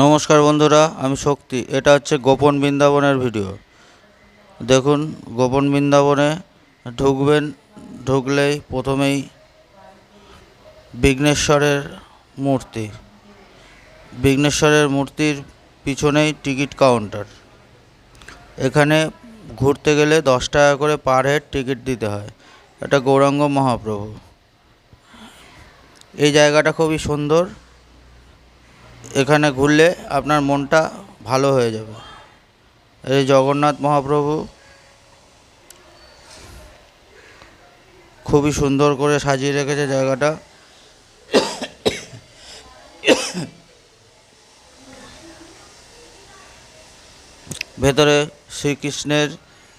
নমস্কার বন্ধুরা, আমি শক্তি। এটা হচ্ছে গোপন বৃন্দাবনের ভিডিও। দেখুন, গোপন বৃন্দাবনে ঢুকবেন, ঢুকলেই প্রথমেই বিঘ্নেশ্বরের মূর্তি। বিঘ্নেশ্বরের মূর্তির পিছনেই টিকিট কাউন্টার। এখানে ঘুরতে গেলে 10 টাকা করে পার হেড টিকিট দিতে হয়। এটা গৌরাঙ্গ মহাপ্রভু। এই জায়গাটা খুবই সুন্দর। এখানে ঘুরলে আপনার মনটা ভালো হয়ে যাবে। এই জগন্নাথ মহাপ্রভু খুবই সুন্দর করে সাজিয়ে রেখেছে জায়গাটা। ভেতরে শ্রীকৃষ্ণের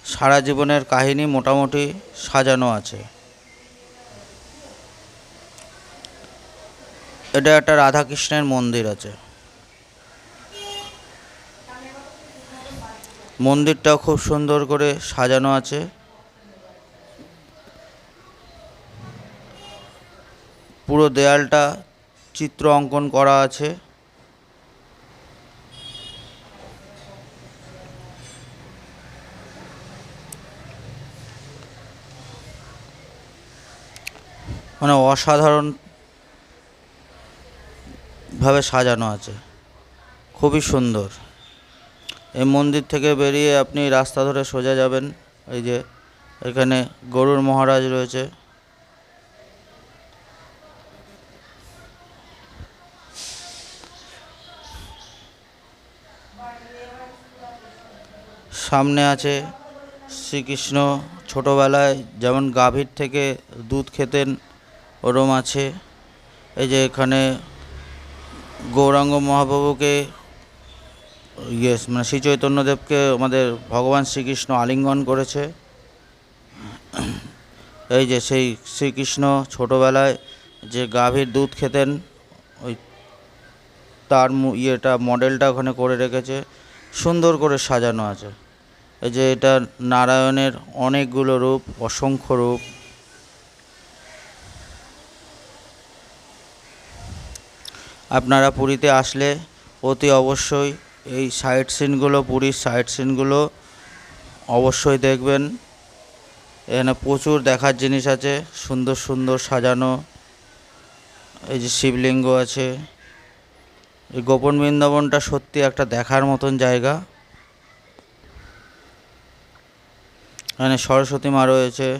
সারা জীবনের কাহিনী মোটামুটি সাজানো আছে। এটা একটা রাধাকৃষ্ণের মন্দির আছে। মন্দিরটাও খুব সুন্দর করে সাজানো আছে। পুরো দেয়ালটা চিত্র অঙ্কন করা আছে। মানে অসাধারণভাবে সাজানো আছে, খুবই সুন্দর। এই মন্দির থেকে বেরিয়ে আপনি রাস্তা ধরে সোজা যাবেন। এই যে এখানে গরুর মহারাজ রয়েছে। সামনে আছে শ্রীকৃষ্ণ ছোটোবেলায় যেমন গাভীর থেকে দুধ খেতেন, ওরম আছে। এই যে এখানে গৌরাঙ্গ মহাপ্রভুকে মানে শ্রী চৈতন্যদেবকে আমাদের ভগবান শ্রীকৃষ্ণ আলিঙ্গন করেছে। এই যে সেই শ্রীকৃষ্ণ ছোটোবেলায় যে গাভীর দুধ খেতেন, ওই তার মডেলটা ওখানে করে রেখেছে, সুন্দর করে সাজানো আছে। এই যে এটা নারায়ণের অনেকগুলো রূপ, অসংখ্য রূপ। আপনারা পুরীতে আসলে অতি অবশ্যই এই সাইট সিনগুলো, পুরীর সাইট সিনগুলো অবশ্যই দেখবেন। এখানে প্রচুর দেখার জিনিস আছে, সুন্দর সুন্দর সাজানো। এই যে শিবলিঙ্গ আছে। এই গোপন বৃন্দাবনটা সত্যি একটা দেখার মতন জায়গা। এখানে সরস্বতী মা রয়েছে।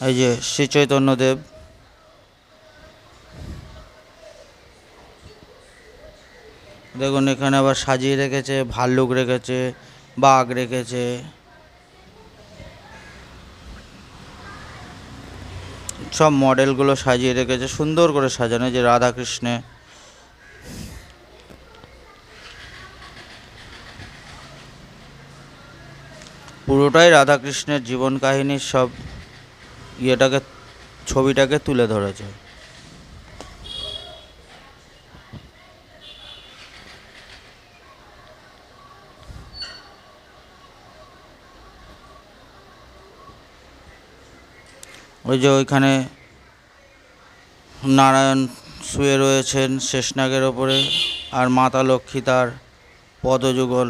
এই যে শ্রী চৈতন্যদেব। দেখুন এখানে আবার সাজিয়ে রেখেছে, ভাল্লুক রেখেছে, বাঘ রেখেছে। সব মডেলগুলো সাজিয়ে রেখেছে, সুন্দর করে সাজানো। যে রাধাকৃষ্ণে পুরোটাই রাধাকৃষ্ণের জীবন কাহিনীর সব ছবিটাকে তুলে ধরেছে। ওই যে ওইখানে নারায়ণ শুয়ে রয়েছেন শেষনাগের ওপরে, আর মাতা লক্ষ্মী তার পদযুগল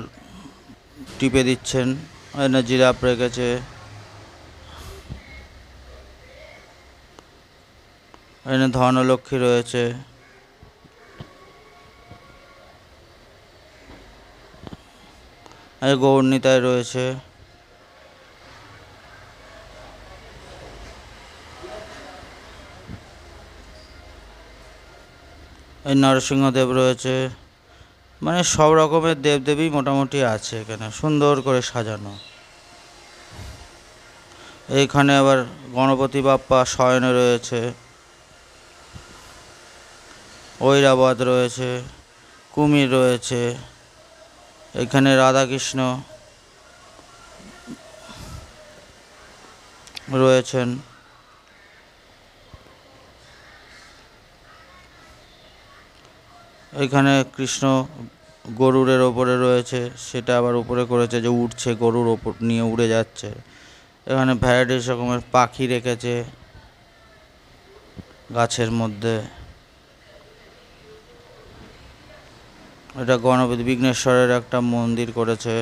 টিপে দিচ্ছেন। এখানে জিরাফ রেখেছে। এখানে ধনলক্ষ্মী রয়েছে। এই গৌরনীতায় রয়েছে। এই নরসিংহদেব রয়েছে। মানে সব রকমের দেবদেবী মোটামুটি আছে এখানে, সুন্দর করে সাজানো। এইখানে আবার গণপতি বাপ্পা শয়নে রয়েছে। ঐরাবত রয়েছে, কুমির রয়েছে। এখানে রাধাকৃষ্ণ রয়েছেন। এখানে কৃষ্ণ গরুরের ওপরে রয়েছে, সেটা আবার উপরে করেছে যে উঠছে, গরুর ওপর নিয়ে উড়ে যাচ্ছে। এখানে ভ্যারাইটিস রকমের পাখি রেখেছে গাছের মধ্যে। এটা গণপতি বিঘ্নেশ্বরের একটা মন্দির করেছে।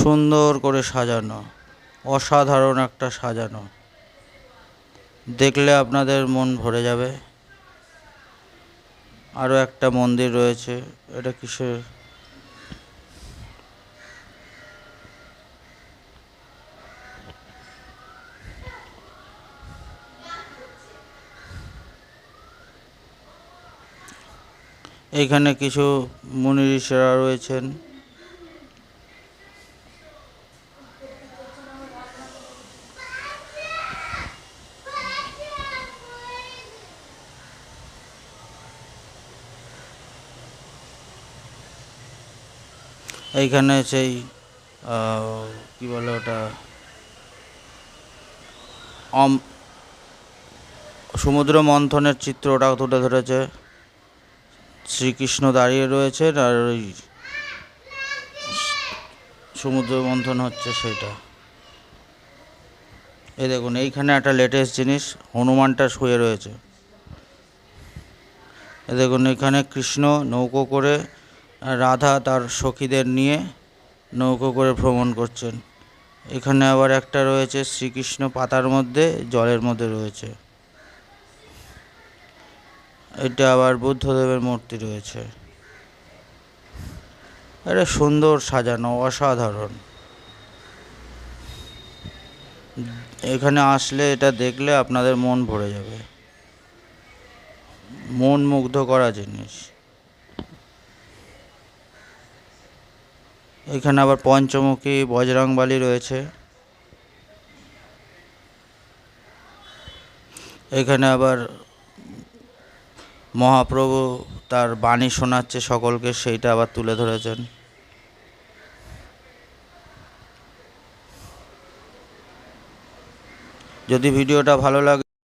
সুন্দর করে সাজানো, অসাধারণ একটা সাজানো, দেখলে আপনাদের মন ভরে যাবে। আরও একটা মন্দির রয়েছে, এটা কিসের এইখানে কিছু মুনি ঋষিরা রয়েছেন। এইখানে সেই কি বলে ওটা, সমুদ্র মন্থনের চিত্র ওটাও তুলে ধরেছে। শ্রীকৃষ্ণ দাঁড়িয়ে রয়েছেন আর ওই সমুদ্র মন্থন হচ্ছে সেটা। এই দেখুন, এইখানে একটা লেটেস্ট জিনিস, হনুমানটা শুয়ে রয়েছে। এই দেখুন, এখানে কৃষ্ণ নৌকো করে, রাধা তার সখীদের নিয়ে নৌকো করে ভ্রমণ করছেন। এখানে আবার একটা রয়েছে শ্রীকৃষ্ণ পাতার মধ্যে, জলের মধ্যে রয়েছে। এটা আবার বুদ্ধদেবের মূর্তি রয়েছে। এটা সুন্দর সাজানো, অসাধারণ। এখানে আসলে এটা দেখলে আপনাদের মন ভরে যাবে, মন মুগ্ধ করা জিনিস। এখানে আবার পঞ্চমুখী বজরংবলী রয়েছে। এখানে আবার মহাপ্রভু তার বাণী শোনাচ্ছে সকলকে, সেইটা আবার তুলে ধরেছেন। যদি ভিডিওটা ভালো লাগে